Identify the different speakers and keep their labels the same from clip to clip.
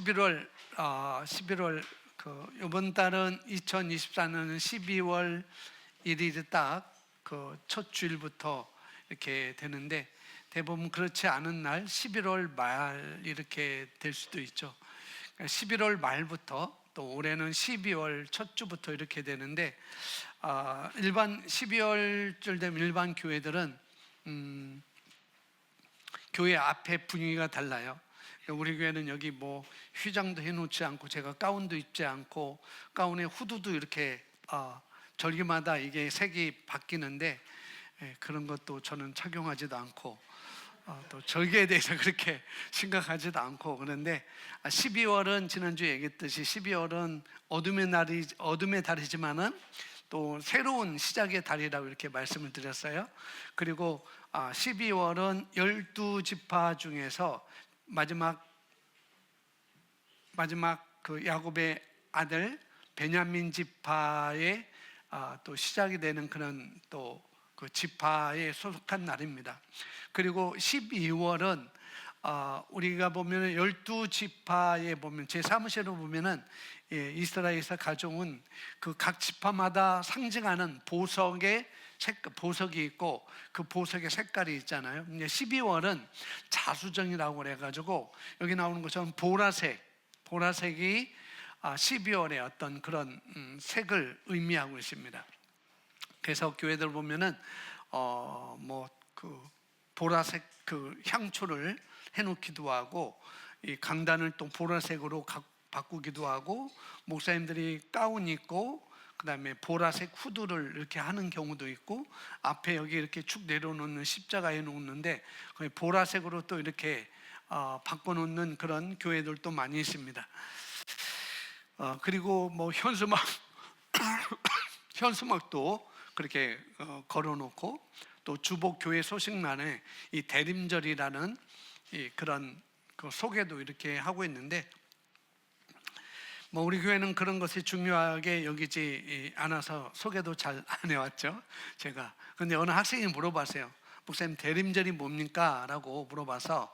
Speaker 1: 11월 이번 달은 2024년은 12월 1일이 딱 그 첫 주일부터 이렇게 되는데, 대부분 그렇지 않은 날 11월 말 이렇게 될 수도 있죠. 11월 말부터 또 올해는 12월 첫 주부터 이렇게 되는데, 일반 12월쯤 되면 일반 교회들은 교회 앞에 분위기가 달라요. 우리 교회는 여기 뭐 휘장도 해놓지 않고, 제가 가운도 입지 않고, 가운에 후드도 이렇게 절기마다 이게 색이 바뀌는데, 그런 것도 저는 착용하지도 않고, 또 절기에 대해서 그렇게 심각하지도 않고 그런데, 12월은 지난주에 얘기했듯이 12월은 어둠의 달이지만은 또 새로운 시작의 달이라고 이렇게 말씀을 드렸어요. 그리고 12월은 12지파 중에서 마지막 그 야곱의 아들 베냐민 지파의 또 시작이 되는 그런 또 그 지파에 소속한 날입니다. 그리고 12월은 우리가 보면 12지파에 보면, 제 사무실로 보면은 이스라엘에서 가져온 그 각 지파마다 상징하는 보석이 있고, 그 보석의 색깔이 있잖아요. 12월은 자수정이라고 그래가지고 여기 나오는 것처럼 보라색이 12월의 어떤 그런 색을 의미하고 있습니다. 그래서 교회들 보면은 뭐 그 보라색 그 향초를 해놓기도 하고, 이 강단을 또 보라색으로 바꾸기도 하고, 목사님들이 가운 입고 그다음에 보라색 후드를 이렇게 하는 경우도 있고, 앞에 여기 이렇게 축 내려놓는 십자가 해놓는데 보라색으로 또 이렇게 바꿔놓는 그런 교회들도 많이 있습니다. 그리고 뭐 현수막도 그렇게 걸어놓고, 또 주복교회 소식란에 이 대림절이라는 그런 그 소개도 이렇게 하고 있는데, 뭐 우리 교회는 그런 것이 중요하게 여기지 않아서 소개도 잘 안 해왔죠, 제가. 근데 어느 학생이 물어봤어요. 목사님, 대림절이 뭡니까? 라고 물어봐서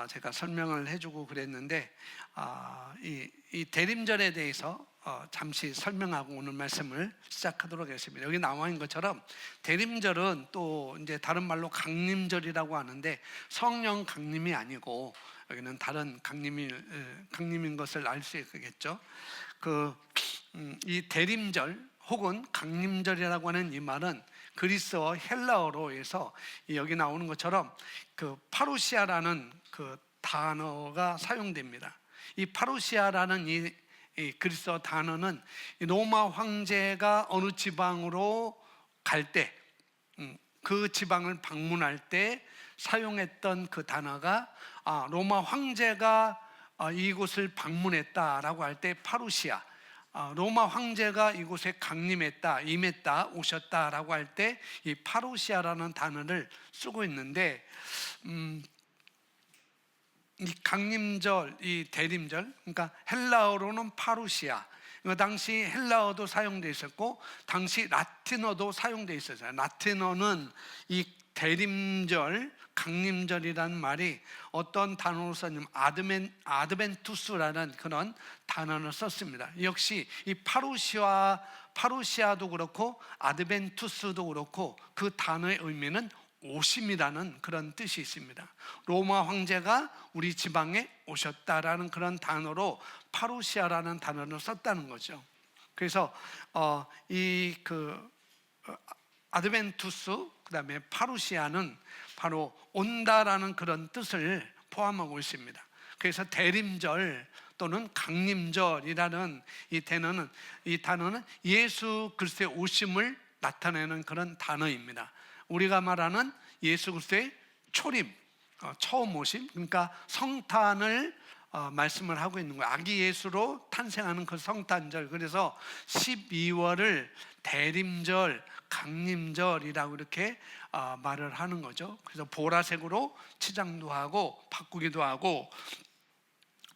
Speaker 1: 제가 설명을 해주고 그랬는데, 이 대림절에 대해서 잠시 설명하고 오늘 말씀을 시작하도록 하겠습니다. 여기 나와 있는 것처럼 대림절은 또 이제 다른 말로 강림절이라고 하는데, 성령 강림이 아니고 여기는 다른 강림인 것을 알 수 있겠죠. 이 대림절 혹은 강림절이라고 하는 이 말은 그리스어 헬라어로 해서 여기 나오는 것처럼 그 파루시아라는 그 단어가 사용됩니다. 이 파루시아라는 이 그리스어 단어는 로마 황제가 어느 지방으로 갈 때, 그 지방을 방문할 때 사용했던 그 단어가, 로마 황제가 이곳을 방문했다라고 할 때 파루시아, 로마 황제가 이곳에 강림했다, 임했다, 오셨다라고 할 때 이 파루시아라는 단어를 쓰고 있는데, 이 강림절, 이 대림절, 그러니까 헬라어로는 파루시아, 당시 헬라어도 사용되어 있었고 당시 라틴어도 사용되어 있었어요. 라틴어는 이 대림절, 강림절이라는 말이 어떤 단어로 썼냐면 아드벤투스라는 그런 단어를 썼습니다. 역시 이 파루시아도 그렇고 아드벤투스도 그렇고 그 단어의 의미는 오심이라는 그런 뜻이 있습니다. 로마 황제가 우리 지방에 오셨다라는 그런 단어로 파루시아라는 단어를 썼다는 거죠. 그래서 아드벤투스 그다음에 파루시아는 바로 온다라는 그런 뜻을 포함하고 있습니다. 그래서 대림절 또는 강림절이라는 이 단어는 예수 그리스도의 오심을 나타내는 그런 단어입니다. 우리가 말하는 예수 그리스도의 초림, 처음 오심, 그러니까 성탄을 말씀을 하고 있는 거예요. 아기 예수로 탄생하는 그 성탄절. 그래서 12월을 대림절, 강림절이라고 이렇게 말을 하는 거죠. 그래서 보라색으로 치장도 하고 바꾸기도 하고,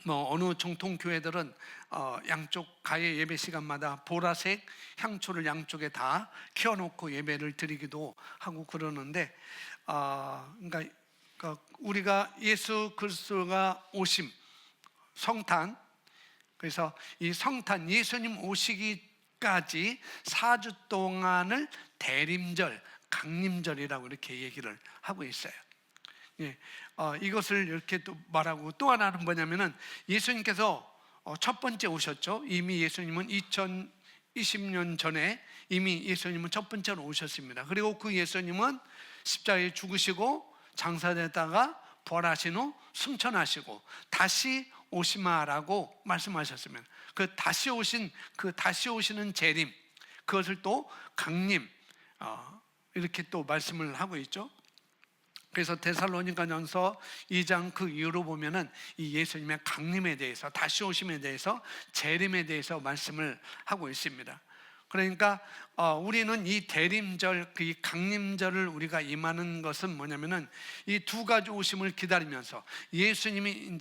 Speaker 1: 뭐 어느 정통교회들은 양쪽 가해 예배 시간마다 보라색 향초를 양쪽에 다 켜놓고 예배를 드리기도 하고 그러는데, 그러니까 우리가 예수 그리스도가 오심, 성탄, 그래서 이 성탄, 예수님 오시기까지 4주 동안을 대림절, 강림절이라고 이렇게 얘기를 하고 있어요. 예, 이것을 이렇게 또 말하고, 또 하나는 뭐냐면은 예수님께서 첫 번째 오셨죠. 이미 예수님은 2020년 전에 이미 예수님은 첫 번째로 오셨습니다. 그리고 그 예수님은 십자가에 죽으시고 장사되다가 부활하신 후 승천하시고 다시 오시마라고 말씀하셨습니다. 그 다시 오시는 재림, 그것을 또 강림, 이렇게 또 말씀을 하고 있죠. 그래서 데살로니가전서 2장 그 이후로 보면은 이 예수님의 강림에 대해서, 다시 오심에 대해서, 재림에 대해서 말씀을 하고 있습니다. 그러니까 우리는 이 대림절, 이 강림절을 우리가 임하는 것은 뭐냐면은 이 두 가지 오심을 기다리면서 예수님이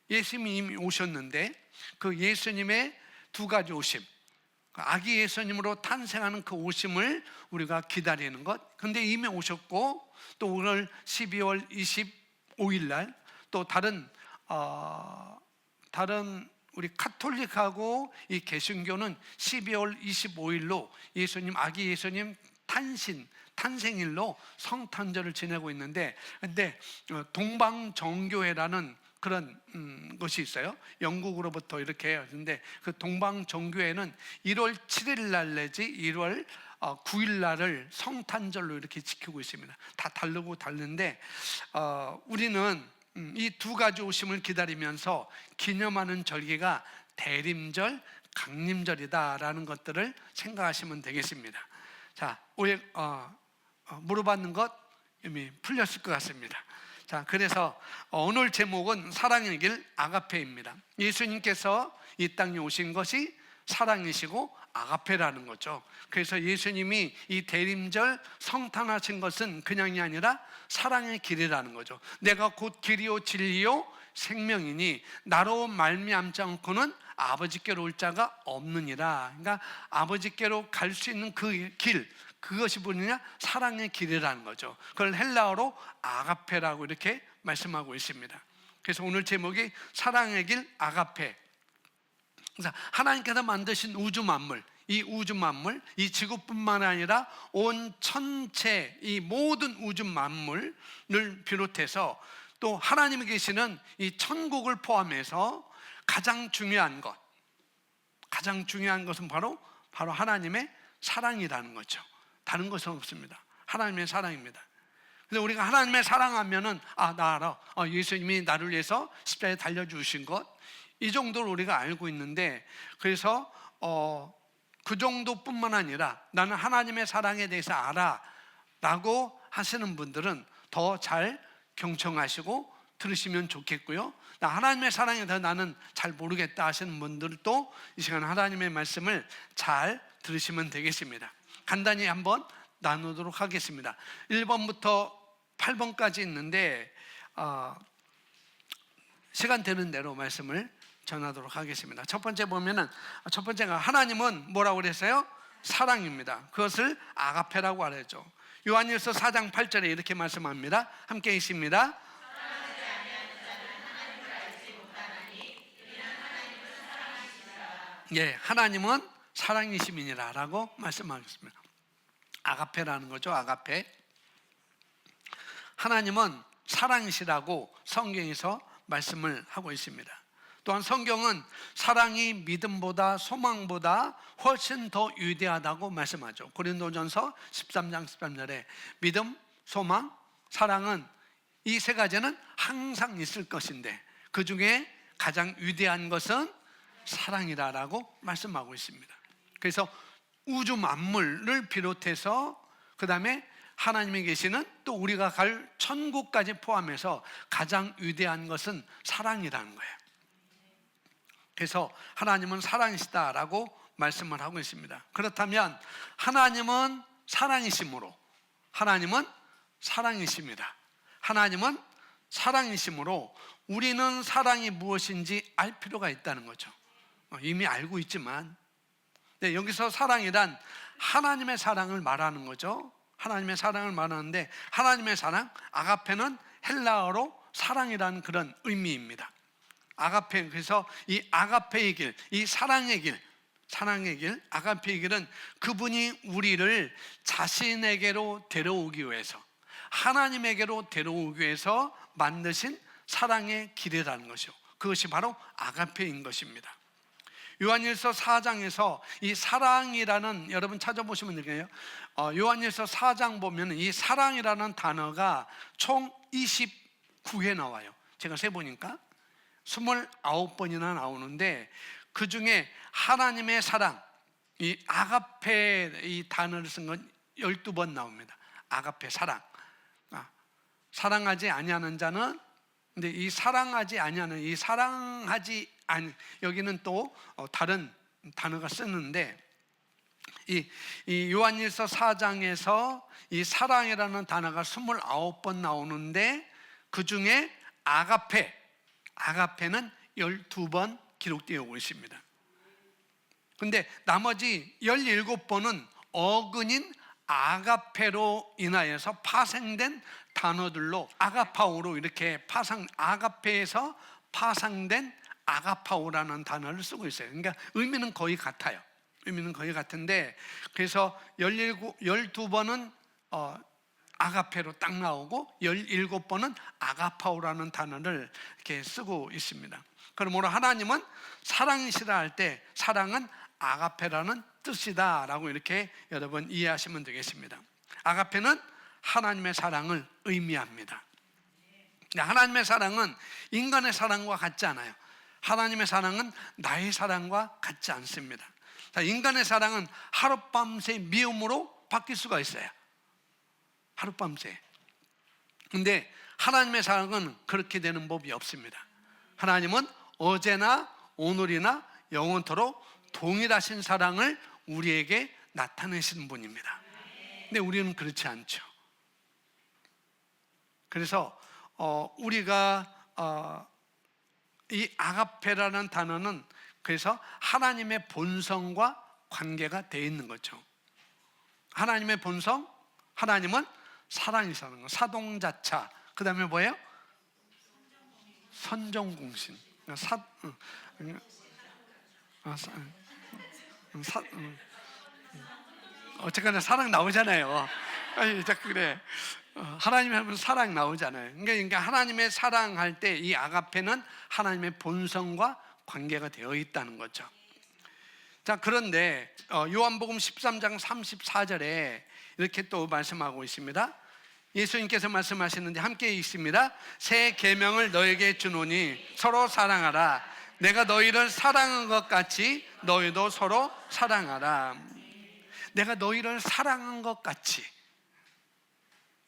Speaker 1: 이미 오셨는데 그 예수님의 두 가지 오심, 아기 예수님으로 탄생하는 그 오심을 우리가 기다리는 것. 근데 이미 오셨고, 또 오늘 12월 25일 날 또 다른 우리 카톨릭하고 이 개신교는 12월 25일로 예수님, 아기 예수님 탄생일로 성탄절을 지내고 있는데, 근데 동방정교회라는 그런 것이 있어요. 영국으로부터 이렇게 하는데, 그 동방정교회는 1월 7일 날 내지 1월 9일 날을 성탄절로 이렇게 지키고 있습니다. 다 다른데 우리는 이 두 가지 오심을 기다리면서 기념하는 절기가 대림절, 강림절이다라는 것들을 생각하시면 되겠습니다. 자, 물어봤는 것 이미 풀렸을 것 같습니다. 자, 그래서 오늘 제목은 사랑의 길 아가페입니다. 예수님께서 이 땅에 오신 것이 사랑이시고 아가페라는 거죠. 그래서 예수님이 이 대림절 성탄하신 것은 그냥이 아니라 사랑의 길이라는 거죠. 내가 곧 길이요 진리요 생명이니 나로 말미암지 않고는 아버지께로 올 자가 없느니라. 그러니까 아버지께로 갈 수 있는 그 길, 그것이 뭐냐? 사랑의 길이라는 거죠. 그걸 헬라어로 아가페라고 이렇게 말씀하고 있습니다. 그래서 오늘 제목이 사랑의 길 아가페. 그래서 하나님께서 만드신 우주 만물, 이 지구뿐만 아니라 온 천체, 이 모든 우주 만물을 비롯해서 또 하나님이 계시는 이 천국을 포함해서 가장 중요한 것은 바로 하나님의 사랑이라는 거죠. 다른 것은 없습니다. 하나님의 사랑입니다. 근데 우리가 하나님의 사랑하면은 나 알아. 예수님이 나를 위해서 십자가에 달려주신 것, 이 정도로 우리가 알고 있는데, 그래서 그 정도뿐만 아니라 나는 하나님의 사랑에 대해서 알아 라고 하시는 분들은 더 잘 경청하시고 들으시면 좋겠고요. 나 하나님의 사랑에 대해서 나는 잘 모르겠다 하시는 분들도 이 시간 하나님의 말씀을 잘 들으시면 되겠습니다. 간단히 한번 나누도록 하겠습니다. 1번부터 8번까지 있는데 시간 되는 대로 말씀을 전하도록 하겠습니다. 첫 번째가 하나님은 뭐라고 그랬어요? 사랑입니다. 그것을 아가페라고 하죠. 요한일서 4장 8절에 이렇게 말씀합니다. 함께 있습니다. 예, 하나님은 사랑이심이니라 라고 말씀하셨습니다. 아가페라는 거죠. 아가페. 하나님은 사랑이시라고 성경에서 말씀을 하고 있습니다. 또한 성경은 사랑이 믿음보다 소망보다 훨씬 더 위대하다고 말씀하죠. 고린도전서 13장 13절에 믿음, 소망, 사랑은 이 세 가지는 항상 있을 것인데 그 중에 가장 위대한 것은 사랑이다라고 말씀하고 있습니다. 그래서 우주 만물을 비롯해서 그 다음에 하나님이 계시는 또 우리가 갈 천국까지 포함해서 가장 위대한 것은 사랑이라는 거예요. 그래서 하나님은 사랑이시다라고 말씀을 하고 있습니다. 그렇다면 하나님은 사랑이심으로, 하나님은 사랑이십니다. 하나님은 사랑이심으로 우리는 사랑이 무엇인지 알 필요가 있다는 거죠. 이미 알고 있지만 여기서 사랑이란 하나님의 사랑을 말하는 거죠. 하나님의 사랑을 말하는데 하나님의 사랑, 아가페는 헬라어로 사랑이라는 그런 의미입니다. 아가페. 그래서 이 아가페의 길, 이 사랑의 길, 아가페의 길은 그분이 우리를 자신에게로 데려오기 위해서, 하나님에게로 데려오기 위해서 만드신 사랑의 길이라는 것이요, 그것이 바로 아가페인 것입니다. 요한일서 4장에서 이 사랑이라는, 여러분 찾아보시면 되겠네요. 요한일서 4장 보면 이 사랑이라는 단어가 총 29회 나와요. 제가 세보니까 29번이나 나오는데, 그 중에 하나님의 사랑, 이 아가페, 이 단어를 쓴 건 12번 나옵니다. 아가페, 사랑. 사랑하지 아니하는 자는, 근데 이 사랑하지 아니하는, 이 사랑하지 아니, 여기는 또 다른 단어가 쓰는데, 이 요한일서 4장에서 이 사랑이라는 단어가 29번 나오는데, 그 중에 아가페는 12번 기록되어 오고 있습니다. 근데 나머지 17번은 어근인 아가페로 인하여서 파생된 단어들로, 아가파오로 이렇게 아가페에서 파생된 아가파오라는 단어를 쓰고 있어요. 그러니까 의미는 거의 같아요. 의미는 거의 같은데, 그래서 12번은 아가페로 딱 나오고 17번은 아가파오라는 단어를 이렇게 쓰고 있습니다. 그러므로 하나님은 사랑이시라 할 때 사랑은 아가페라는 뜻이다 라고 이렇게 여러분 이해하시면 되겠습니다. 아가페는 하나님의 사랑을 의미합니다. 하나님의 사랑은 인간의 사랑과 같지 않아요. 하나님의 사랑은 나의 사랑과 같지 않습니다. 인간의 사랑은 하룻밤새 미움으로 바뀔 수가 있어요. 하룻밤새. 근데 하나님의 사랑은 그렇게 되는 법이 없습니다. 하나님은 어제나 오늘이나 영원토록 동일하신 사랑을 우리에게 나타내시는 분입니다. 근데 우리는 그렇지 않죠. 그래서 우리가 이 아가페라는 단어는 그래서 하나님의 본성과 관계가 되어 있는 거죠. 하나님의 본성, 하나님은 사랑이라는 거, 사동자차. 그 다음에 뭐예요? 선정공신. 어쨌거나 사랑 나오잖아요. 아니, 자꾸 그래. 하나님이 하면 사랑 나오잖아요. 그러니까 하나님의 사랑할 때 이 아가페는 하나님의 본성과 관계가 되어 있다는 거죠. 자, 그런데 요한복음 13장 34절에 이렇게 또 말씀하고 있습니다. 예수님께서 말씀하시는데 함께 읽습니다. 새 계명을 너에게 주노니 서로 사랑하라. 내가 너희를 사랑한 것 같이 너희도 서로 사랑하라. 내가 너희를 사랑한 것 같이.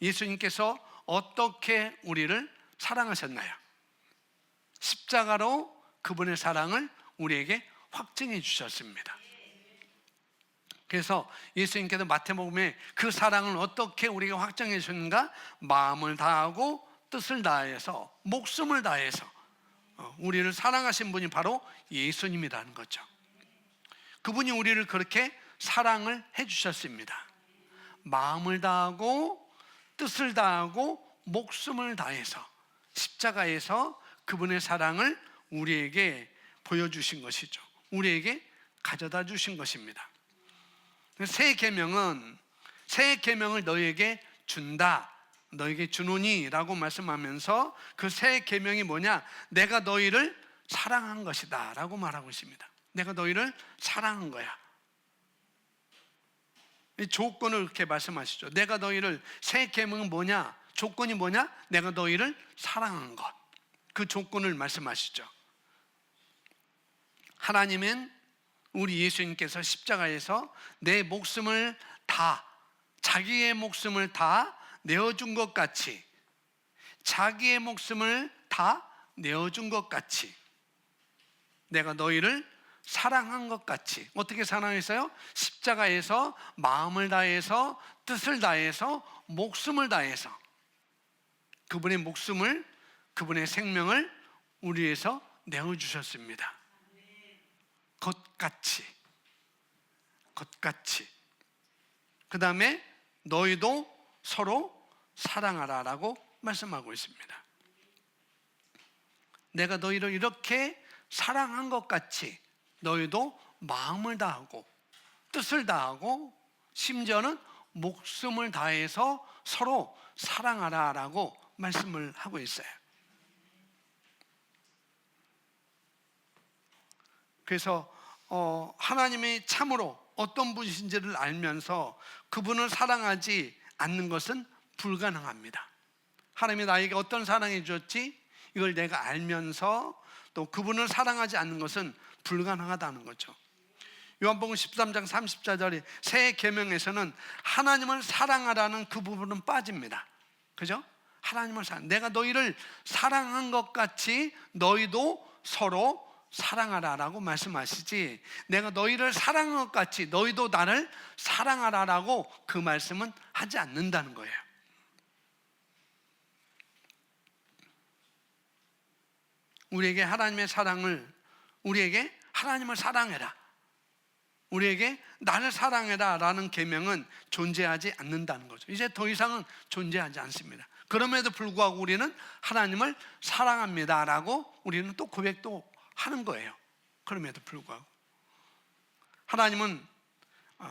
Speaker 1: 예수님께서 어떻게 우리를 사랑하셨나요? 십자가로 그분의 사랑을 우리에게 확증해 주셨습니다. 그래서 예수님께서 마태복음에 그 사랑을 어떻게 우리에게 확증해 주셨는가? 마음을 다하고 뜻을 다해서 목숨을 다해서 우리를 사랑하신 분이 바로 예수님이라는 거죠. 그분이 우리를 그렇게 사랑을 해 주셨습니다. 마음을 다하고 뜻을 다하고 목숨을 다해서 십자가에서 그분의 사랑을 우리에게 보여주신 것이죠. 우리에게 가져다 주신 것입니다. 새 계명을 너희에게 준다, 너희에게 주노니 라고 말씀하면서 그 새 계명이 뭐냐? 내가 너희를 사랑한 것이다 라고 말하고 있습니다. 내가 너희를 사랑한 거야. 이 조건을 이렇게 말씀하시죠. 내가 너희를, 새 계명은 뭐냐? 조건이 뭐냐? 내가 너희를 사랑한 것. 그 조건을 말씀하시죠. 하나님은 우리 예수님께서 십자가에서 내 목숨을 다, 자기의 목숨을 다 내어준 것 같이, 자기의 목숨을 다 내어준 것 같이 내가 너희를 사랑한 것 같이. 어떻게 사랑했어요? 십자가에서 마음을 다해서 뜻을 다해서 목숨을 다해서 그분의 목숨을, 그분의 생명을 우리 위해서 내어주셨습니다. 것같이. 그 다음에 너희도 서로 사랑하라 라고 말씀하고 있습니다. 내가 너희를 이렇게 사랑한 것 같이 너희도 마음을 다하고 뜻을 다하고 심지어는 목숨을 다해서 서로 사랑하라라고 말씀을 하고 있어요. 그래서 하나님이 참으로 어떤 분이신지를 알면서 그분을 사랑하지 않는 것은 불가능합니다. 하나님이 나에게 어떤 사랑해 주었지? 이걸 내가 알면서 또 그분을 사랑하지 않는 것은 불가능하다는 거죠. 요한복음 13장 34절에 새 계명에서는 하나님을 사랑하라는 그 부분은 빠집니다. 그죠? 하나님을 내가 너희를 사랑한 것 같이 너희도 서로 사랑하라라고 말씀하시지, 내가 너희를 사랑한 것 같이 너희도 나를 사랑하라라고 그 말씀은 하지 않는다는 거예요. 우리에게 하나님의 사랑을, 우리에게 하나님을 사랑해라, 우리에게 나를 사랑해라 라는 계명은 존재하지 않는다는 거죠. 이제 더 이상은 존재하지 않습니다. 그럼에도 불구하고 우리는 하나님을 사랑합니다 라고 우리는 또 고백도 하는 거예요. 그럼에도 불구하고 하나님은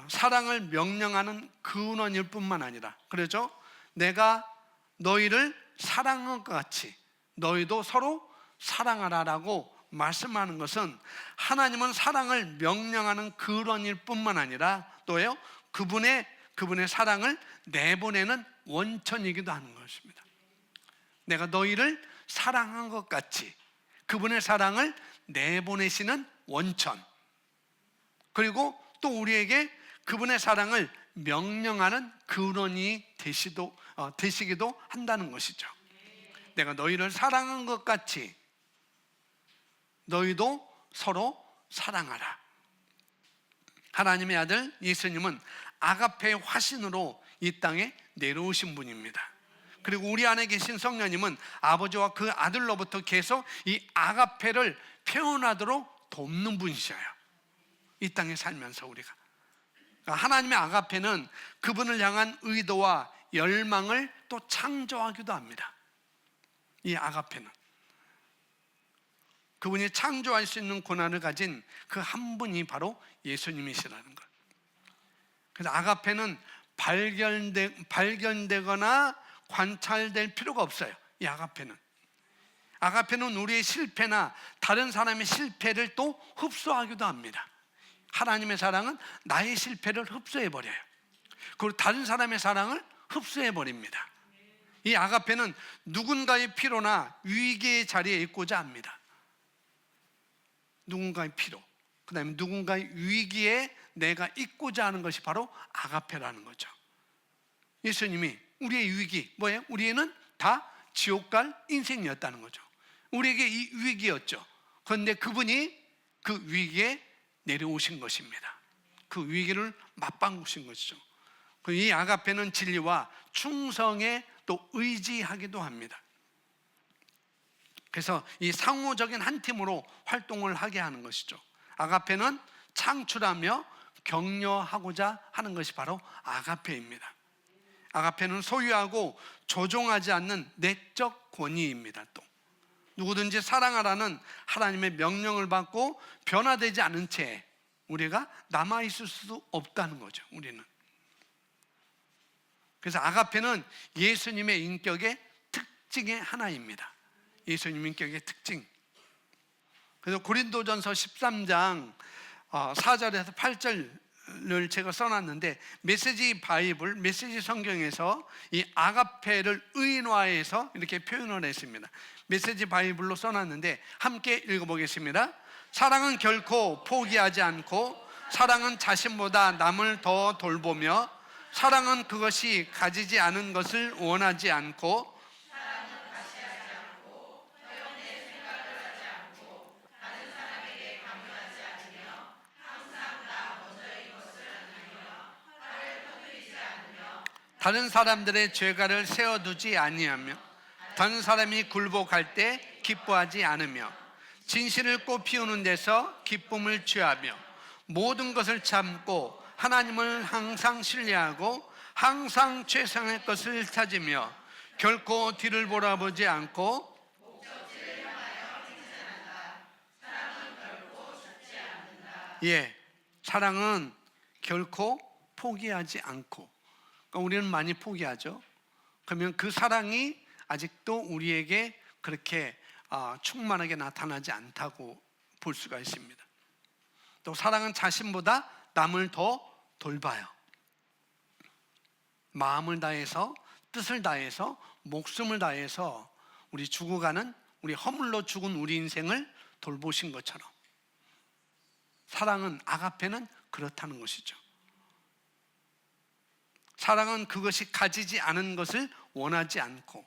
Speaker 1: 사랑을 명령하는 근원일 뿐만 아니라, 그렇죠? 내가 너희를 사랑한 것 같이 너희도 서로 사랑하라라고 말씀하는 것은 하나님은 사랑을 명령하는 근원일 뿐만 아니라 또요, 그분의 사랑을 내보내는 원천이기도 하는 것입니다. 내가 너희를 사랑한 것 같이 그분의 사랑을 내보내시는 원천, 그리고 또 우리에게 그분의 사랑을 명령하는 근원이 되시기도 한다는 것이죠. 내가 너희를 사랑한 것 같이 너희도 서로 사랑하라. 하나님의 아들 예수님은 아가페의 화신으로 이 땅에 내려오신 분입니다. 그리고 우리 안에 계신 성령님은 아버지와 그 아들로부터 계속 이 아가페를 표현하도록 돕는 분이셔요. 이 땅에 살면서 우리가, 그러니까 하나님의 아가페는 그분을 향한 의도와 열망을 또 창조하기도 합니다. 이 아가페는 그분이 창조할 수 있는 권한을 가진 그 한 분이 바로 예수님이시라는 것. 그래서 아가페는 발견되거나 관찰될 필요가 없어요. 이 아가페는 우리의 실패나 다른 사람의 실패를 또 흡수하기도 합니다. 하나님의 사랑은 나의 실패를 흡수해버려요. 그리고 다른 사람의 사랑을 흡수해버립니다. 이 아가페는 누군가의 필요나 위기의 자리에 있고자 합니다. 누군가의 필요, 그 다음에 누군가의 위기에 내가 있고자 하는 것이 바로 아가페라는 거죠. 예수님이 우리의 위기 뭐예요? 우리는 다 지옥 갈 인생이었다는 거죠. 우리에게 이 위기였죠. 그런데 그분이 그 위기에 내려오신 것입니다. 그 위기를 맞방구신 것이죠. 이 아가페는 진리와 충성에 또 의지하기도 합니다. 그래서 이 상호적인 한 팀으로 활동을 하게 하는 것이죠. 아가페는 창출하며 격려하고자 하는 것이 바로 아가페입니다. 아가페는 소유하고 조종하지 않는 내적 권위입니다. 또 누구든지 사랑하라는 하나님의 명령을 받고 변화되지 않은 채 우리가 남아있을 수 없다는 거죠. 우리는. 그래서 아가페는 예수님의 인격의 특징의 하나입니다. 예수님 인격의 특징. 그래서 고린도전서 13장 4절에서 8절을 제가 써놨는데, 메시지 바이블, 메시지 성경에서 이 아가페를 의인화해서 이렇게 표현을 했습니다. 메시지 바이블로 써놨는데 함께 읽어보겠습니다. 사랑은 결코 포기하지 않고, 사랑은 자신보다 남을 더 돌보며, 사랑은 그것이 가지지 않은 것을 원하지 않고, 다른 사람들의 죄가를 세워두지 아니하며, 다른 사람이 굴복할 때 기뻐하지 않으며, 진실을 꽃피우는 데서 기쁨을 취하며, 모든 것을 참고 하나님을 항상 신뢰하고 항상 최상의 것을 찾으며, 결코 뒤를 돌아보지 않고 예, 사랑은 결코 포기하지 않고, 그러니까 우리는 많이 포기하죠. 그러면 그 사랑이 아직도 우리에게 그렇게 충만하게 나타나지 않다고 볼 수가 있습니다. 또 사랑은 자신보다 남을 더 돌봐요. 마음을 다해서, 뜻을 다해서, 목숨을 다해서 우리 죽어가는, 우리 허물로 죽은 우리 인생을 돌보신 것처럼 사랑은, 아가페는 그렇다는 것이죠. 사랑은 그것이 가지지 않은 것을 원하지 않고,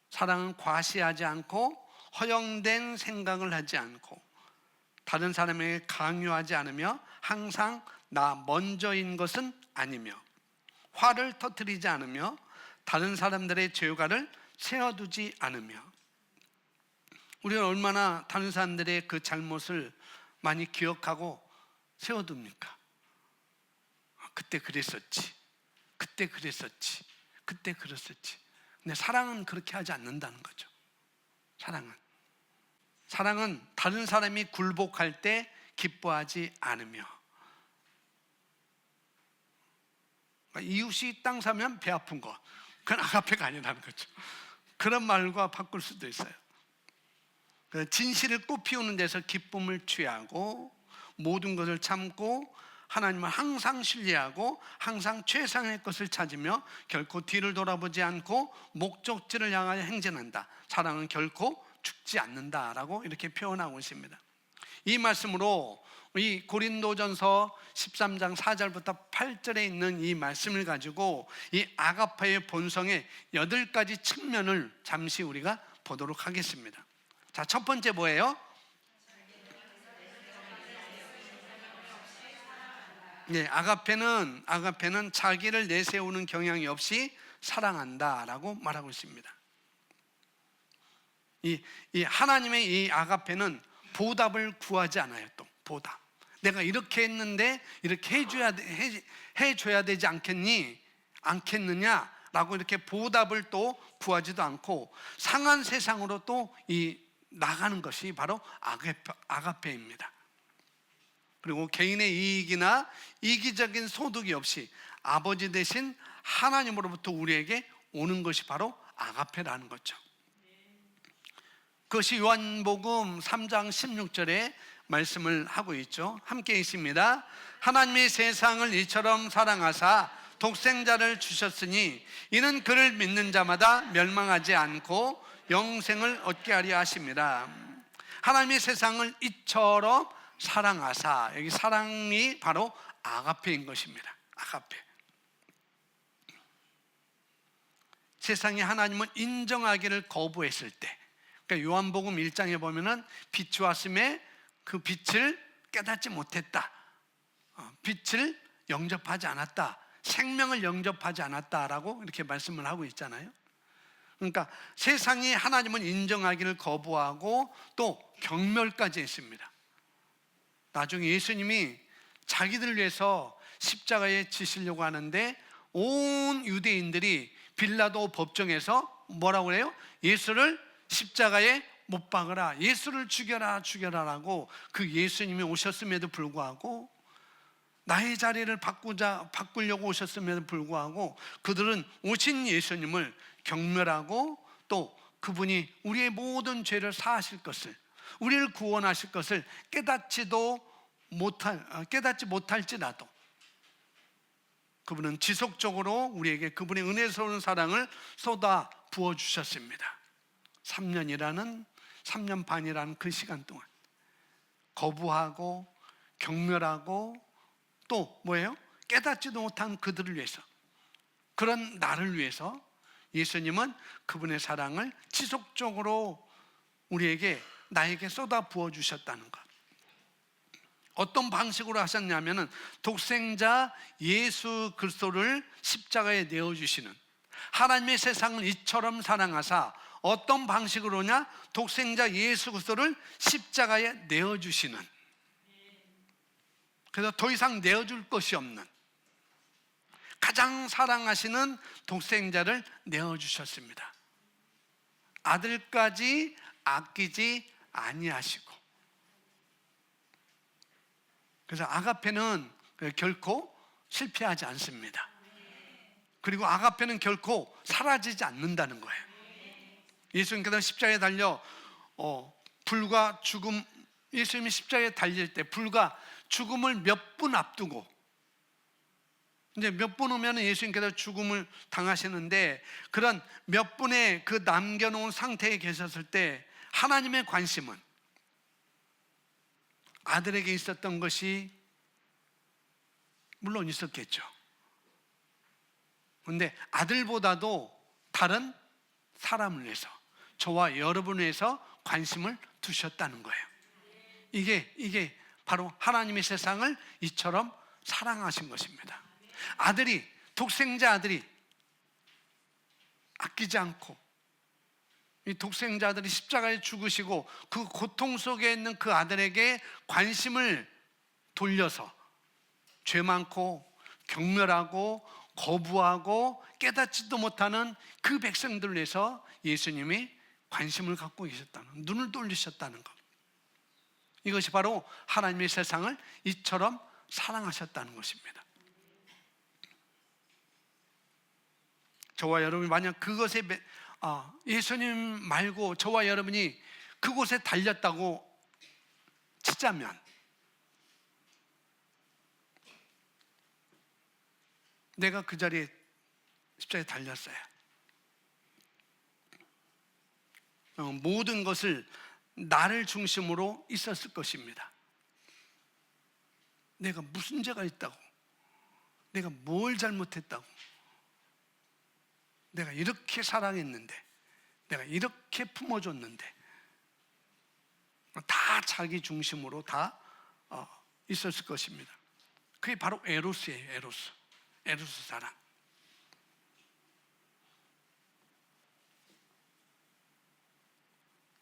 Speaker 1: 사랑은 과시하지 않고, 허영된 생각을 하지 않고, 다른 사람에게 강요하지 않으며, 항상 나 먼저인 것은 아니며, 화를 터뜨리지 않으며, 다른 사람들의 죄가를 세워두지 않으며. 우리는 얼마나 다른 사람들의 그 잘못을 많이 기억하고 세워둡니까? 그때 그랬었지, 그때 그랬었지, 그때 그랬었지. 근데 사랑은 그렇게 하지 않는다는 거죠. 사랑은 다른 사람이 굴복할 때 기뻐하지 않으며, 그러니까 이웃이 땅 사면 배 아픈 거, 그건 아가페가 아니라는 거죠. 그런 말과 바꿀 수도 있어요. 진실을 꽃피우는 데서 기쁨을 취하고, 모든 것을 참고, 하나님을 항상 신뢰하고, 항상 최상의 것을 찾으며, 결코 뒤를 돌아보지 않고 목적지를 향하여 행진한다. 사랑은 결코 죽지 않는다라고 이렇게 표현하고 있습니다. 이 말씀으로 이 고린도전서 13장 4절부터 8절에 있는 이 말씀을 가지고 이 아가페의 본성의 8가지 측면을 잠시 우리가 보도록 하겠습니다. 자, 첫 번째 뭐예요? 네, 아가페는 자기를 내세우는 경향이 없이 사랑한다라고 말하고 있습니다. 이 하나님의 이 아가페는 보답을 구하지 않아요. 또 보답. 내가 이렇게 했는데 이렇게 해줘야 되지 않겠느냐라고 이렇게 보답을 또 구하지도 않고, 상한 세상으로 또 나가는 것이 바로 아가페입니다. 그리고 개인의 이익이나 이기적인 소득이 없이 아버지 되신 하나님으로부터 우리에게 오는 것이 바로 아가페라는 거죠. 그것이 요한복음 3장 16절에 말씀을 하고 있죠. 함께 있습니다. 하나님이 세상을 이처럼 사랑하사 독생자를 주셨으니 이는 그를 믿는 자마다 멸망하지 않고 영생을 얻게 하려 하심이라. 하나님이 세상을 이처럼 사랑하사, 여기 사랑이 바로 아가페인 것입니다. 아가페. 세상이 하나님을 인정하기를 거부했을 때, 그러니까 요한복음 1장에 보면은 빛이 왔음에 그 빛을 깨닫지 못했다, 빛을 영접하지 않았다, 생명을 영접하지 않았다라고 이렇게 말씀을 하고 있잖아요. 그러니까 세상이 하나님을 인정하기를 거부하고 또 경멸까지 했습니다. 나중에 예수님이 자기들 위해서 십자가에 지시려고 하는데 온 유대인들이 빌라도 법정에서 뭐라고 그래요? 예수를 십자가에 못 박으라, 예수를 죽여라라고 그 예수님이 오셨음에도 불구하고, 나의 자리를 바꾸려고 오셨음에도 불구하고 그들은 오신 예수님을 경멸하고, 또 그분이 우리의 모든 죄를 사하실 것을, 우리를 구원하실 것을 깨닫지 못할지라도 그분은 지속적으로 우리에게 그분의 은혜스러운 사랑을 쏟아 부어주셨습니다. 3년 반이라는 그 시간 동안 거부하고 경멸하고 또 뭐예요? 깨닫지도 못한 그들을 위해서, 그런 나를 위해서 예수님은 그분의 사랑을 지속적으로 나에게 쏟아 부어주셨다는 것. 어떤 방식으로 하셨냐면은 독생자 예수 그리스도를 십자가에 내어주시는, 하나님의 세상을 이처럼 사랑하사 어떤 방식으로냐? 독생자 예수 그리스도를 십자가에 내어주시는, 그래서 더 이상 내어줄 것이 없는, 가장 사랑하시는 독생자를 내어주셨습니다. 아들까지 아끼지 아니하시고 그래서 아가페는 결코 실패하지 않습니다. 그리고 아가페는 결코 사라지지 않는다는 거예요. 예수님께서 십자가에 달려 불과 죽음, 예수님이 십자가에 달릴 때 불과 죽음을 몇 분 앞두고, 이제 몇 분 후면 예수님께서 죽음을 당하시는데, 그런 몇 분의 그 남겨놓은 상태에 계셨을 때 하나님의 관심은 아들에게 있었던 것이 물론 있었겠죠. 그런데 아들보다도 다른 사람을 위해서, 저와 여러분을 위해서 관심을 두셨다는 거예요. 이게 바로 하나님의 세상을 이처럼 사랑하신 것입니다. 아들이, 독생자 아들이 아끼지 않고, 이 독생자 아들이 십자가에 죽으시고 그 고통 속에 있는 그 아들에게 관심을 돌려서 죄 많고 경멸하고 거부하고 깨닫지도 못하는 그 백성들을 위해서 예수님이 관심을 갖고 계셨다는, 눈을 돌리셨다는 것. 이것이 바로 하나님의 세상을 이처럼 사랑하셨다는 것입니다. 저와 여러분이 만약 그것에 예수님 말고 저와 여러분이 그곳에 달렸다고 치자면, 내가 그 자리에 십자가에 달렸어요. 모든 것을 나를 중심으로 있었을 것입니다. 내가 무슨 죄가 있다고, 내가 뭘 잘못했다고, 내가 이렇게 사랑했는데, 내가 이렇게 품어줬는데, 다 자기 중심으로 다 있었을 것입니다. 그게 바로 에로스예요. 에로스 사랑.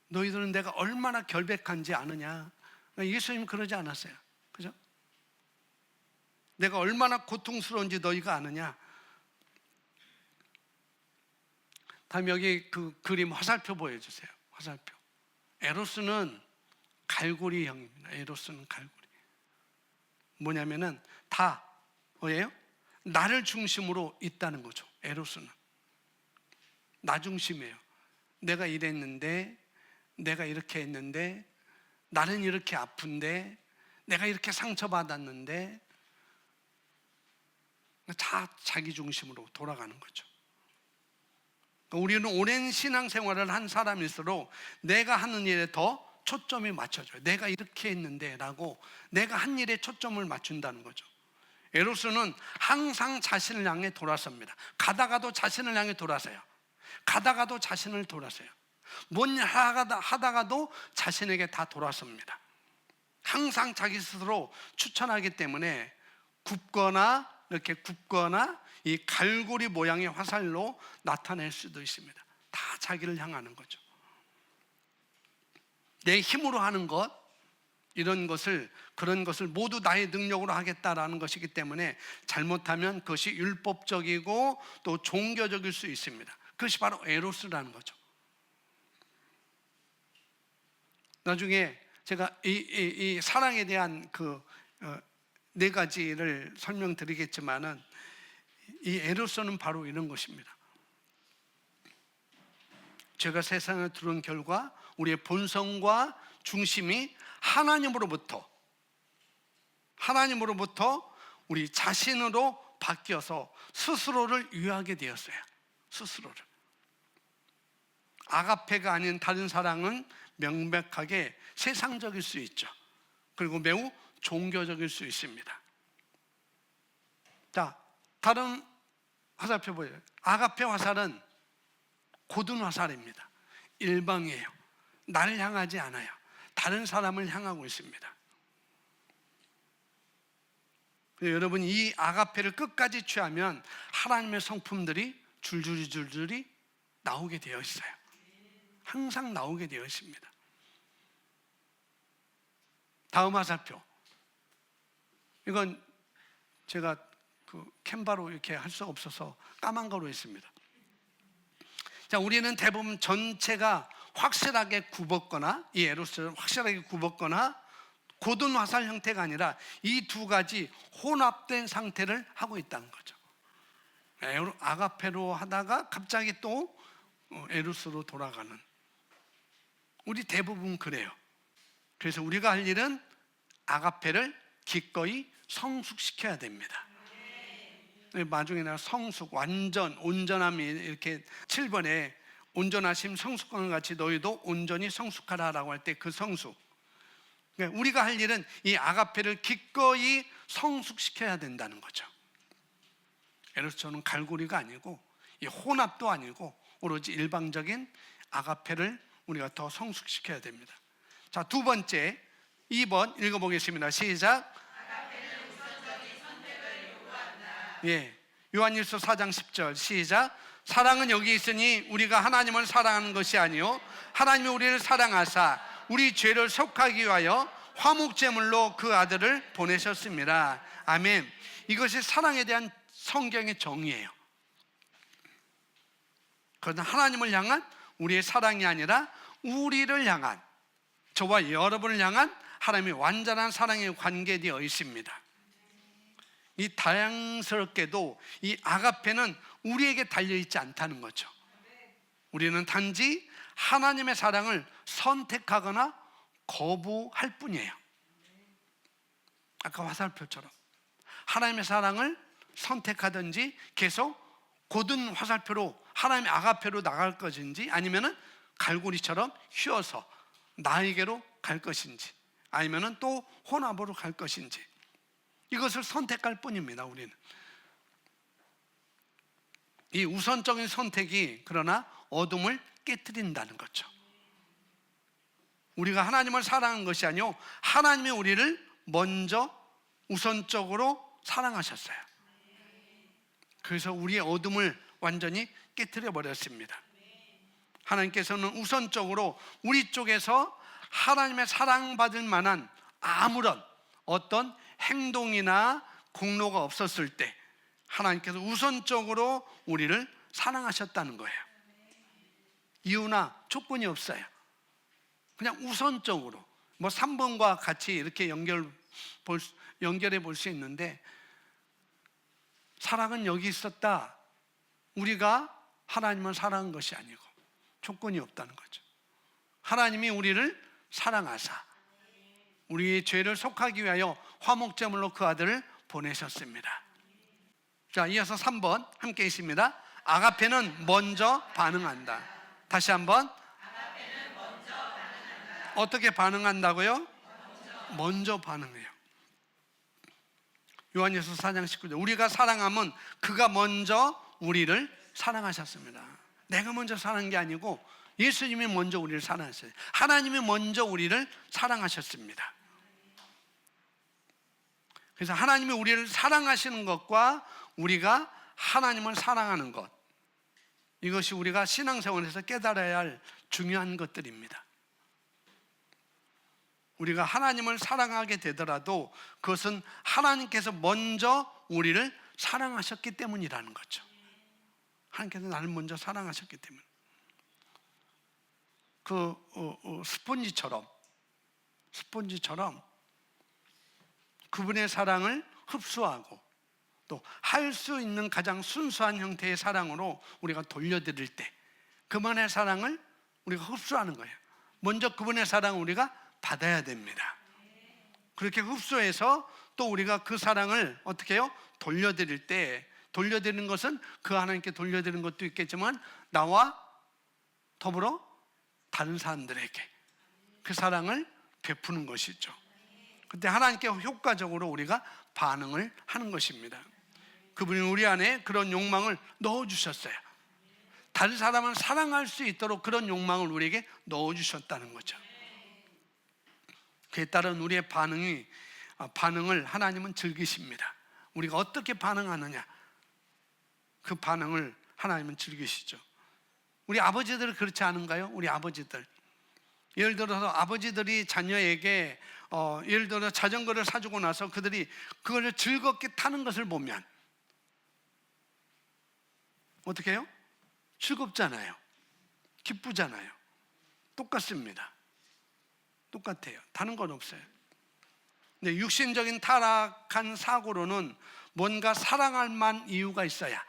Speaker 1: 너희들은 내가 얼마나 결백한지 아느냐. 예수님은 그러지 않았어요. 그죠? 내가 얼마나 고통스러운지 너희가 아느냐. 다음 여기 그 그림 화살표 보여주세요. 화살표. 에로스는 갈고리형입니다. 에로스는 갈고리. 뭐냐면은 다 뭐예요? 나를 중심으로 있다는 거죠. 에로스는 나 중심이에요. 내가 이랬는데, 내가 이렇게 했는데, 나는 이렇게 아픈데, 내가 이렇게 상처받았는데, 다 자기 중심으로 돌아가는 거죠. 우리는 오랜 신앙생활을 한 사람일수록 내가 하는 일에 더 초점이 맞춰져요. 내가 이렇게 했는데 라고 내가 한 일에 초점을 맞춘다는 거죠. 에로스는 항상 자신을 향해 돌아섭니다. 가다가도 자신을 향해 돌아서요. 가다가도 자신을 돌아서요. 뭔 일 하다가도 자신에게 다 돌아섭니다. 항상 자기 스스로 추천하기 때문에 이렇게 굽거나 이 갈고리 모양의 화살로 나타낼 수도 있습니다. 다 자기를 향하는 거죠. 내 힘으로 하는 것, 그런 것을 모두 나의 능력으로 하겠다라는 것이기 때문에 잘못하면 그것이 율법적이고 또 종교적일 수 있습니다. 그것이 바로 에로스라는 거죠. 나중에 제가 이 사랑에 대한 네 가지를 설명드리겠지만은, 이 에로스는 바로 이런 것입니다. 죄가 세상에 들어온 결과 우리의 본성과 중심이 하나님으로부터 우리 자신으로 바뀌어서 스스로를 위하게 되었어요. 스스로를. 아가페가 아닌 다른 사랑은 명백하게 세상적일 수 있죠. 그리고 매우 종교적일 수 있습니다. 자, 다른 화살표 보여요. 아가페 화살은 고든 화살입니다. 일방이에요. 나를 향하지 않아요. 다른 사람을 향하고 있습니다. 여러분, 이 아가페를 끝까지 취하면 하나님의 성품들이 줄줄이 나오게 되어 있어요. 항상 나오게 되어 있습니다. 다음 화살표. 이건 제가 캔바로 이렇게 할 수가 없어서 까만 거로 했습니다. 자, 우리는 대부분 전체가 확실하게 굽었거나, 이 에로스를 확실하게 굽었거나 고든 화살 형태가 아니라 이 두 가지 혼합된 상태를 하고 있다는 거죠. 아가페로 하다가 갑자기 또 에루스로 돌아가는, 우리 대부분 그래요. 그래서 우리가 할 일은 아가페를 기꺼이 성숙시켜야 됩니다. 나중에 성숙, 완전, 온전함이 이렇게 7번에 온전하심 성숙함과 같이 너희도 온전히 성숙하라라고 할 때 그 성숙, 그러니까 우리가 할 일은 이 아가페를 기꺼이 성숙시켜야 된다는 거죠. 에르소는 갈고리가 아니고 이 혼합도 아니고 오로지 일방적인 아가페를 우리가 더 성숙시켜야 됩니다. 자, 두 번째 2번 읽어보겠습니다. 시작. 예, 요한일서 4장 10절 시작. 사랑은 여기 있으니 우리가 하나님을 사랑하는 것이 아니요 하나님이 우리를 사랑하사 우리 죄를 속하기 위하여 화목제물로 그 아들을 보내셨습니다. 아멘. 이것이 사랑에 대한 성경의 정의예요. 그러나 하나님을 향한 우리의 사랑이 아니라 우리를 향한, 저와 여러분을 향한 하나님의 완전한 사랑의 관계되어 있습니다. 이 다양스럽게도 이 아가페는 우리에게 달려있지 않다는 거죠. 우리는 단지 하나님의 사랑을 선택하거나 거부할 뿐이에요. 아까 화살표처럼 하나님의 사랑을 선택하든지 계속 고든 화살표로 하나님의 아가페로 나갈 것인지, 아니면은 갈고리처럼 휘어서 나에게로 갈 것인지, 아니면은 또 혼합으로 갈 것인지, 이것을 선택할 뿐입니다. 우리는 이 우선적인 선택이 그러나 어둠을 깨트린다는 거죠. 우리가 하나님을 사랑한 것이 아니요 하나님이 우리를 먼저 우선적으로 사랑하셨어요. 그래서 우리의 어둠을 완전히 깨트려 버렸습니다. 하나님께서는 우선적으로 우리 쪽에서 하나님의 사랑받을 만한 아무런 어떤 행동이나 공로가 없었을 때 하나님께서 우선적으로 우리를 사랑하셨다는 거예요. 이유나 조건이 없어요. 그냥 우선적으로 3번과 같이 이렇게 연결해 볼 수 있는데, 사랑은 여기 있었다. 우리가 하나님을 사랑한 것이 아니고 조건이 없다는 거죠. 하나님이 우리를 사랑하사 우리의 죄를 속하기 위하여 화목제물로 그 아들을 보내셨습니다. 자, 이어서 3번 함께 있습니다. 아가페는 먼저 반응한다. 다시 한번. 아가페는 먼저 반응한다. 어떻게 반응한다고요? 먼저 반응해요. 요한일서 4장 19절 우리가 사랑하면 그가 먼저 우리를 사랑하셨습니다. 내가 먼저 사랑한 게 아니고 예수님이 먼저 우리를 사랑하셨어요. 하나님이 먼저 우리를 사랑하셨습니다. 그래서 하나님이 우리를 사랑하시는 것과 우리가 하나님을 사랑하는 것, 이것이 우리가 신앙생활에서 깨달아야 할 중요한 것들입니다. 우리가 하나님을 사랑하게 되더라도 그것은 하나님께서 먼저 우리를 사랑하셨기 때문이라는 거죠. 하나님께서 나를 먼저 사랑하셨기 때문에. 스폰지처럼 그분의 사랑을 흡수하고 또 할 수 있는 가장 순수한 형태의 사랑으로 우리가 돌려드릴 때 그분의 사랑을 우리가 흡수하는 거예요. 먼저 그분의 사랑을 우리가 받아야 됩니다. 그렇게 흡수해서 또 우리가 그 사랑을 어떻게 해요? 돌려드릴 때, 돌려드리는 것은 그 하나님께 돌려드리는 것도 있겠지만 나와 더불어 다른 사람들에게 그 사랑을 베푸는 것이죠. 그때 하나님께 효과적으로 우리가 반응을 하는 것입니다. 그분이 우리 안에 그런 욕망을 넣어주셨어요. 다른 사람을 사랑할 수 있도록 그런 욕망을 우리에게 넣어주셨다는 거죠. 그에 따른 우리의 반응을 하나님은 즐기십니다. 우리가 어떻게 반응하느냐, 그 반응을 하나님은 즐기시죠. 우리 아버지들 그렇지 않은가요? 우리 아버지들, 예를 들어서 아버지들이 자녀에게 예를 들어 자전거를 사주고 나서 그들이 그걸 즐겁게 타는 것을 보면 어떻게 해요? 즐겁잖아요. 기쁘잖아요. 똑같습니다. 똑같아요. 다른 건 없어요. 근데 육신적인 타락한 사고로는 뭔가 사랑할 만한 이유가 있어야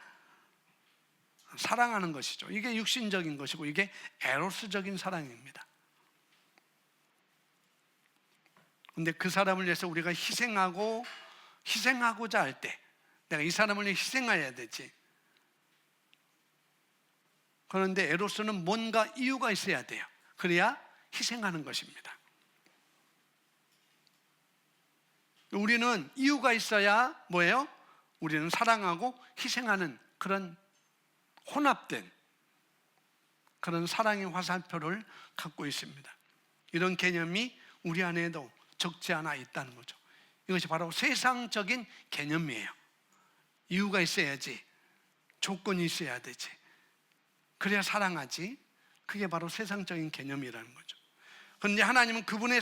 Speaker 1: 사랑하는 것이죠. 이게 육신적인 것이고 이게 에로스적인 사랑입니다. 근데 그 사람을 위해서 우리가 희생하고자 할 때 내가 이 사람을 위해 희생해야 되지. 그런데 에로스는 뭔가 이유가 있어야 돼요. 그래야 희생하는 것입니다. 우리는 이유가 있어야 뭐예요? 우리는 사랑하고 희생하는 그런 혼합된 그런 사랑의 화살표를 갖고 있습니다. 이런 개념이 우리 안에도 적지 않아 있다는 거죠. 이것이 바로 세상적인 개념이에요. 이유가 있어야지, 조건이 있어야 되지, 그래야 사랑하지. 그게 바로 세상적인 개념이라는 거죠. 그런데 하나님은 그분이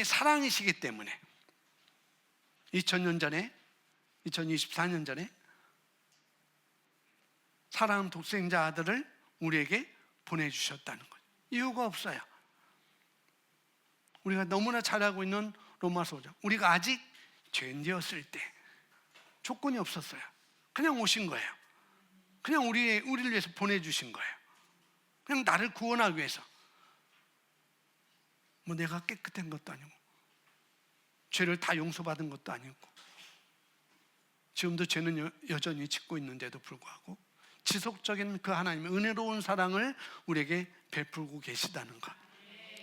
Speaker 1: 사랑이시기 때문에 2000년 전에, 2024년 전에 사랑하는 독생자 아들을 우리에게 보내주셨다는 거예요. 이유가 없어요. 우리가 너무나 잘 알고 있는 로마서 5장, 우리가 아직 죄인되었을 때 조건이 없었어요. 그냥 오신 거예요. 그냥 우리를 위해서 보내주신 거예요. 그냥 나를 구원하기 위해서. 뭐 내가 깨끗한 것도 아니고 죄를 다 용서받은 것도 아니고 지금도 죄는 여전히 짓고 있는데도 불구하고 지속적인 그 하나님의 은혜로운 사랑을 우리에게 베풀고 계시다는 것,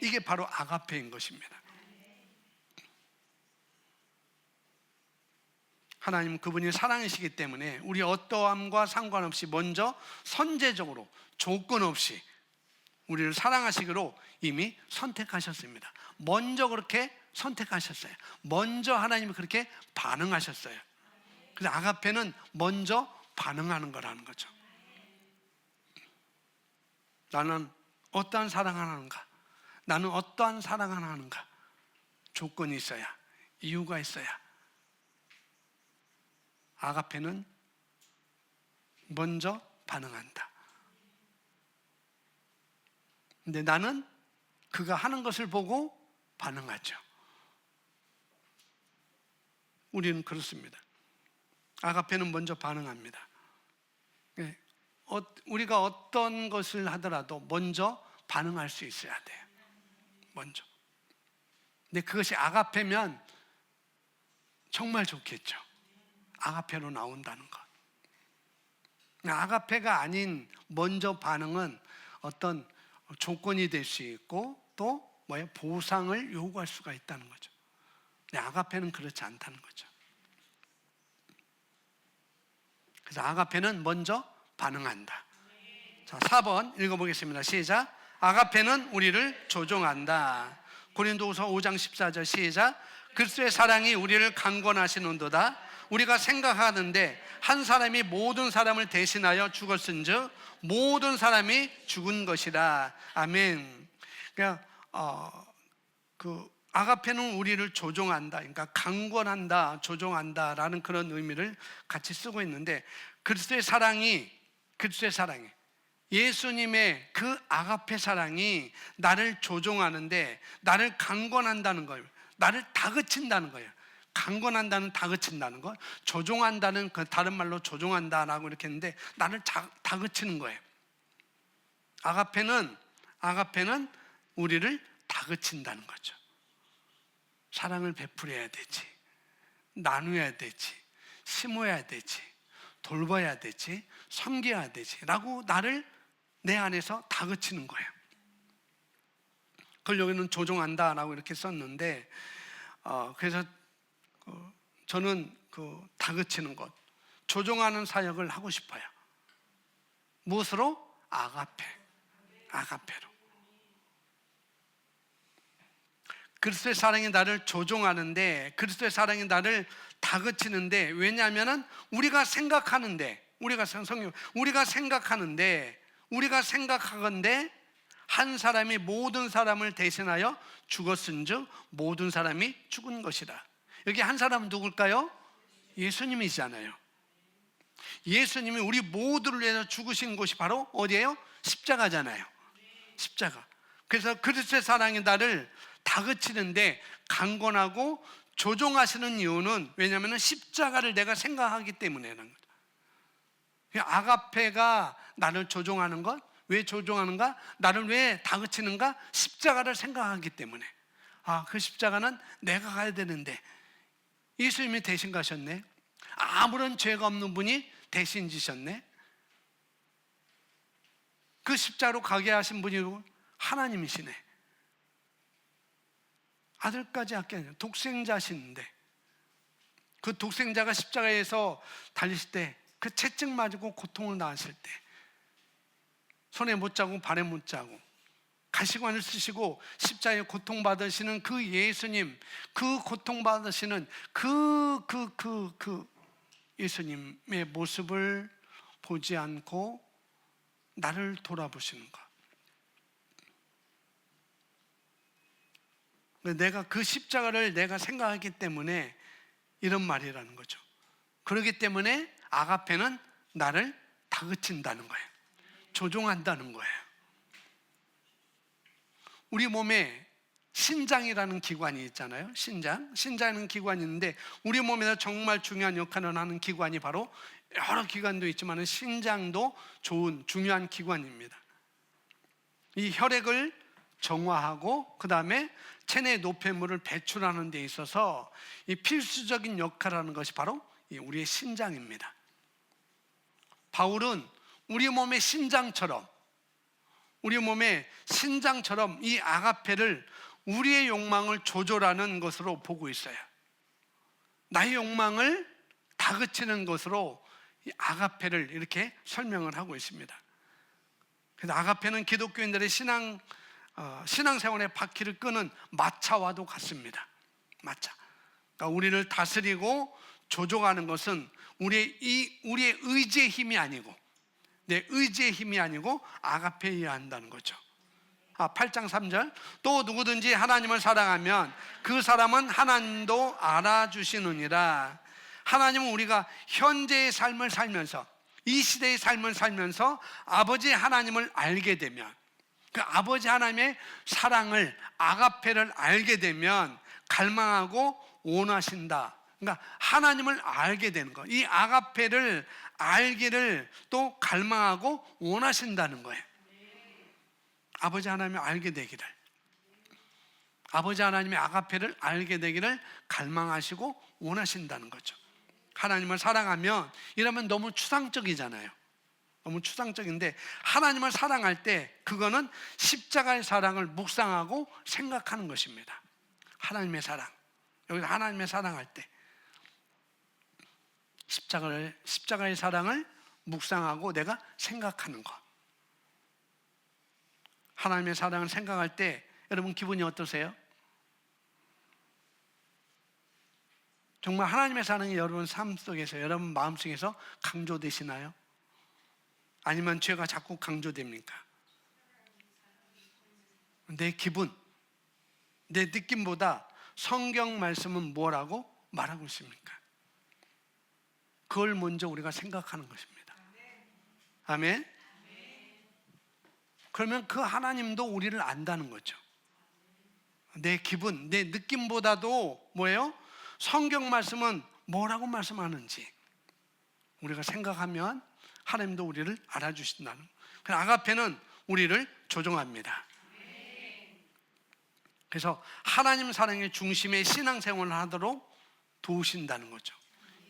Speaker 1: 이게 바로 아가페인 것입니다. 하나님은 그분이 사랑이시기 때문에 우리 어떠함과 상관없이 먼저 선제적으로 조건 없이 우리를 사랑하시기로 이미 선택하셨습니다. 먼저 그렇게 선택하셨어요. 먼저 하나님이 그렇게 반응하셨어요. 그래서 아가페는 먼저 반응하는 거라는 거죠. 나는 어떠한 사랑을 하는가? 나는 어떠한 사랑을 하는가? 조건이 있어야, 이유가 있어야. 아가페는 먼저 반응한다. 근데 나는 그가 하는 것을 보고 반응하죠. 우리는 그렇습니다. 아가페는 먼저 반응합니다. 우리가 어떤 것을 하더라도 먼저 반응할 수 있어야 돼요. 먼저. 근데 그것이 아가페면 정말 좋겠죠. 아가페로 나온다는 것. 아가페가 아닌 먼저 반응은 어떤 조건이 될 수 있고 또 보상을 요구할 수가 있다는 거죠. 근데 아가페는 그렇지 않다는 거죠. 그래서 아가페는 먼저 반응한다. 자, 4번 읽어보겠습니다. 시작. 아가페는 우리를 조종한다. 고린도후서 5장 14절 시작. 그리스도의 사랑이 우리를 강권하시는도다. 우리가 생각하는데 한 사람이 모든 사람을 대신하여 죽었은즉 모든 사람이 죽은 것이라. 아멘. 그러니까 그 아가페는 우리를 조종한다. 그러니까 강권한다, 조종한다라는 그런 의미를 같이 쓰고 있는데 그리스도의 사랑이 예수님의 그 아가페 사랑이 나를 조종하는데 나를 강권한다는 거예요. 나를 다그친다는 거예요. 강권한다는 다그친다는 것, 조종한다는 그 다른 말로 조종한다라고 이렇게 했는데 나를 다그치는 거예요. 아가페는 우리를 다그친다는 거죠. 사랑을 베풀어야 되지, 나누어야 되지, 심어야 되지, 돌봐야 되지, 섬겨야 되지 라고 나를 내 안에서 다그치는 거예요. 그걸 여기는 조종한다라고 이렇게 썼는데 그래서 저는 그 다그치는 것, 조종하는 사역을 하고 싶어요. 무엇으로? 아가페로. 그리스도의 사랑이 나를 조종하는데, 그리스도의 사랑이 나를 다그치는데, 왜냐하면은 우리가 생각하건대 한 사람이 모든 사람을 대신하여 죽었은즉 모든 사람이 죽은 것이라. 여기 한 사람은 누굴까요? 예수님이잖아요. 예수님이 우리 모두를 위해서 죽으신 곳이 바로 어디예요? 십자가잖아요. 십자가. 그래서 그리스도의 사랑이 나를 다그치는데 강권하고 조종하시는 이유는 왜냐하면 십자가를 내가 생각하기 때문에라는 거죠. 아가페가 나를 조종하는 것, 왜 조종하는가? 나를 왜 다그치는가? 십자가를 생각하기 때문에. 그 십자가는 내가 가야 되는데 예수님이 대신 가셨네. 아무런 죄가 없는 분이 대신 지셨네. 그 십자가로 가게 하신 분이 하나님이시네. 아들까지 아껴 독생자신데 그 독생자가 십자가에서 달리실 때 그 채찍 맞고 고통을 당하실 때 손에 못 자고 발에 못 자고 가시관을 쓰시고 십자가에 고통받으시는 그 예수님, 그 고통받으시는 그 예수님의 모습을 보지 않고 나를 돌아보시는 것. 내가 그 십자가를 내가 생각하기 때문에 이런 말이라는 거죠. 그렇기 때문에 아가페는 나를 다그친다는 거예요. 조종한다는 거예요. 우리 몸에 신장이라는 기관이 있잖아요. 신장이라는 기관이 있는데 우리 몸에서 정말 중요한 역할을 하는 기관이 바로 여러 기관도 있지만 신장도 좋은 중요한 기관입니다. 이 혈액을 정화하고 그 다음에 체내 노폐물을 배출하는 데 있어서 이 필수적인 역할을 하는 것이 바로 우리의 신장입니다. 바울은 우리 몸의 신장처럼 이 아가페를 우리의 욕망을 조절하는 것으로 보고 있어요. 나의 욕망을 다그치는 것으로 이 아가페를 이렇게 설명을 하고 있습니다. 그래서 아가페는 기독교인들의 신앙생활의 바퀴를 끄는 마차와도 같습니다. 마차. 그러니까 우리를 다스리고 조종하는 것은 우리의 의지의 힘이 아니고 내 의지의 힘이 아니고 아가페에 의해야 한다는 거죠. 8장 3절 또 누구든지 하나님을 사랑하면 그 사람은 하나님도 알아주시느니라. 하나님은 우리가 현재의 삶을 살면서 이 시대의 삶을 살면서 아버지 하나님을 알게 되면 그 아버지 하나님의 사랑을 아가페를 알게 되면 갈망하고 원하신다. 그러니까 하나님을 알게 되는 거. 이 아가페를 알기를 또 갈망하고 원하신다는 거예요. 아버지 하나님을 알게 되기를, 아버지 하나님의 아가페를 알게 되기를 갈망하시고 원하신다는 거죠. 하나님을 사랑하면 이러면 너무 추상적이잖아요. 너무 추상적인데 하나님을 사랑할 때 그거는 십자가의 사랑을 묵상하고 생각하는 것입니다. 하나님의 사랑. 여기서 하나님의 사랑할 때 십자가의 사랑을 묵상하고 내가 생각하는 것. 하나님의 사랑을 생각할 때 여러분 기분이 어떠세요? 정말 하나님의 사랑이 여러분 삶 속에서, 여러분 마음 속에서 강조되시나요? 아니면 죄가 자꾸 강조됩니까? 내 기분, 내 느낌보다 성경 말씀은 뭐라고 말하고 있습니까? 그걸 먼저 우리가 생각하는 것입니다. 아멘? 그러면 그 하나님도 우리를 안다는 거죠. 내 기분, 내 느낌보다도 뭐예요? 성경 말씀은 뭐라고 말씀하는지 우리가 생각하면 하나님도 우리를 알아주신다는. 그래서 아가페는 우리를 조종합니다. 그래서 하나님 사랑의 중심의 신앙생활을 하도록 도우신다는 거죠.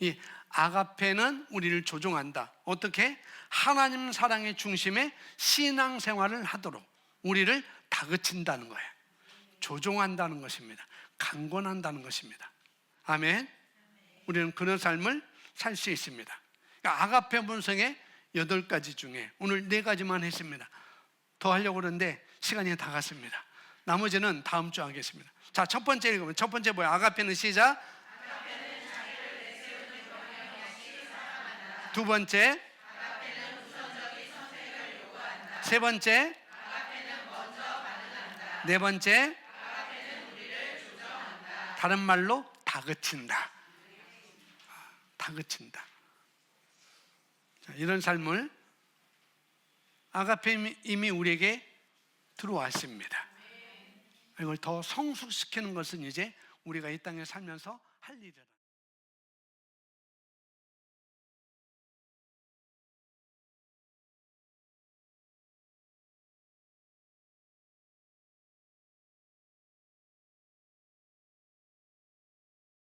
Speaker 1: 이 아가페는 우리를 조종한다. 어떻게? 하나님 사랑의 중심의 신앙생활을 하도록 우리를 다그친다는 거예요. 조종한다는 것입니다. 강권한다는 것입니다. 아멘. 우리는 그런 삶을 살 수 있습니다. 그러니까 아가페 본성의 8가지 중에 오늘 4가지만 했습니다. 더 하려고 그러는데 시간이 다 갔습니다. 나머지는 다음 주 하겠습니다. 자, 첫 번째 읽으면 첫 번째 뭐야? 아가페는 시작. 아가페는 자기를 내세우는 경향이 없이 사랑한다. 두 번째, 아가페는 우선적인 선택을 요구한다. 세 번째, 아가페는 먼저 반응한다. 네 번째, 아가페는 우리를 조정한다. 다른 말로 다그친다. 다그친다. 자, 이런 삶을 아가페 이미 우리에게 들어왔습니다. 이걸 더 성숙시키는 것은 이제 우리가 이 땅에 살면서 할 일이라.